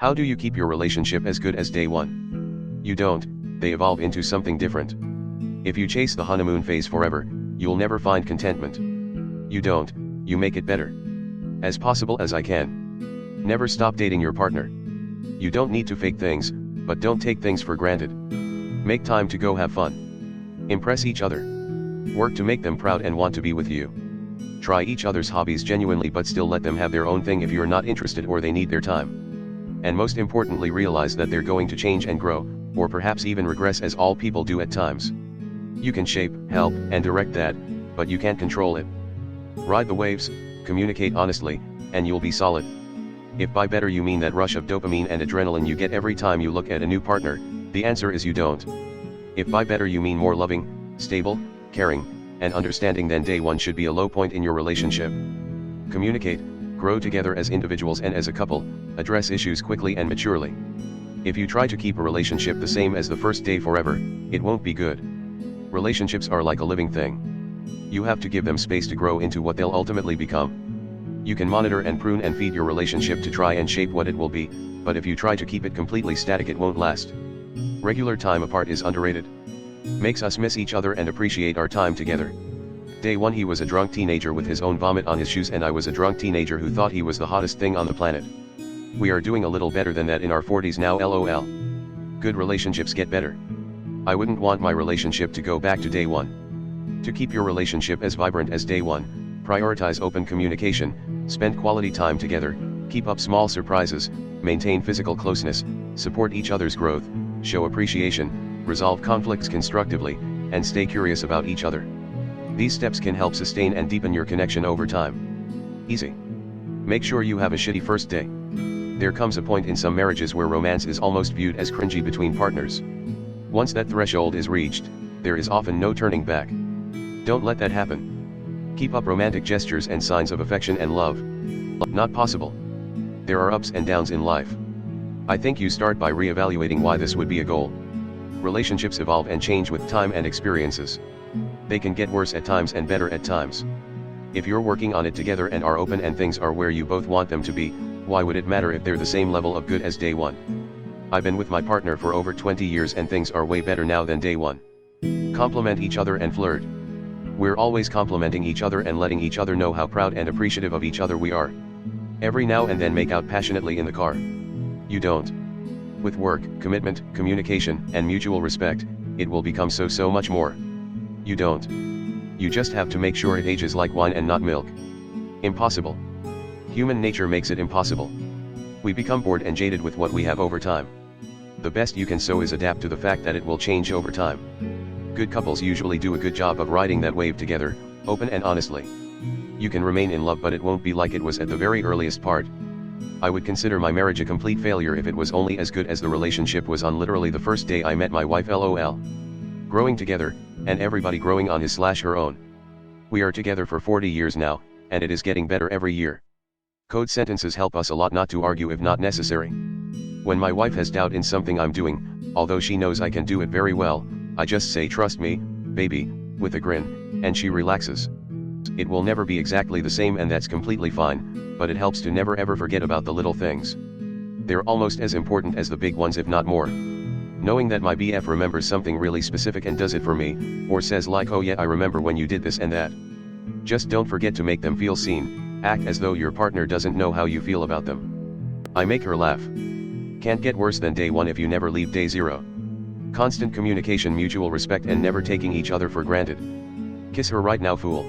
How do you keep your relationship as good as day one? You don't, they evolve into something different. If you chase the honeymoon phase forever, you'll never find contentment. You don't, you make it better. As possible as I can. Never stop dating your partner. You don't need to fake things, but don't take things for granted. Make time to go have fun. Impress each other. Work to make them proud and want to be with you. Try each other's hobbies genuinely, but still let them have their own thing if you're not interested or they need their time. And most importantly, realize that they're going to change and grow, or perhaps even regress, as all people do at times. You can shape, help, and direct that, but you can't control it. Ride the waves, communicate honestly, and you'll be solid. If by better you mean that rush of dopamine and adrenaline you get every time you look at a new partner, the answer is you don't. If by better you mean more loving, stable, caring, and understanding, then day one should be a low point in your relationship. Communicate, grow together as individuals and as a couple, address issues quickly and maturely. If you try to keep a relationship the same as the first day forever, it won't be good. Relationships are like a living thing. You have to give them space to grow into what they'll ultimately become. You can monitor and prune and feed your relationship to try and shape what it will be, but if you try to keep it completely static, it won't last. Regular time apart is underrated. Makes us miss each other and appreciate our time together. Day one, he was a drunk teenager with his own vomit on his shoes, and I was a drunk teenager who thought he was the hottest thing on the planet. We are doing a little better than that in our 40s now, lol. Good relationships get better. I wouldn't want my relationship to go back to day one. To keep your relationship as vibrant as day one, prioritize open communication, spend quality time together, keep up small surprises, maintain physical closeness, support each other's growth, show appreciation, resolve conflicts constructively, and stay curious about each other. These steps can help sustain and deepen your connection over time. Easy. Make sure you have a shitty first day. There comes a point in some marriages where romance is almost viewed as cringy between partners. Once that threshold is reached, there is often no turning back. Don't let that happen. Keep up romantic gestures and signs of affection and love. Not possible. There are ups and downs in life. I think you start by re-evaluating why this would be a goal. Relationships evolve and change with time and experiences. They can get worse at times and better at times. If you're working on it together and are open and things are where you both want them to be, why would it matter if they're the same level of good as day one? I've been with my partner for over 20 years and things are way better now than day one. Compliment each other and flirt. We're always complimenting each other and letting each other know how proud and appreciative of each other we are. Every now and then make out passionately in the car. You don't. With work, commitment, communication, and mutual respect, it will become so much more. You don't. You just have to make sure it ages like wine and not milk. Impossible. Human nature makes it impossible. We become bored and jaded with what we have over time. The best you can so is adapt to the fact that it will change over time. Good couples usually do a good job of riding that wave together, open and honestly. You can remain in love, but it won't be like it was at the very earliest part. I would consider my marriage a complete failure if it was only as good as the relationship was on literally the first day I met my wife, lol. Growing together, and everybody growing on his/her own. We are together for 40 years now, and it is getting better every year. Code sentences help us a lot not to argue if not necessary. When my wife has doubt in something I'm doing, although she knows I can do it very well, I just say, "Trust me, baby," with a grin, and she relaxes. It will never be exactly the same, and that's completely fine, but it helps to never ever forget about the little things. They're almost as important as the big ones, if not more. Knowing that my BF remembers something really specific and does it for me, or says like, "Oh yeah, I remember when you did this and that." Just don't forget to make them feel seen. Act as though your partner doesn't know how you feel about them. I make her laugh. Can't get worse than day one if you never leave day zero. Constant communication, mutual respect, and never taking each other for granted. Kiss her right now, fool.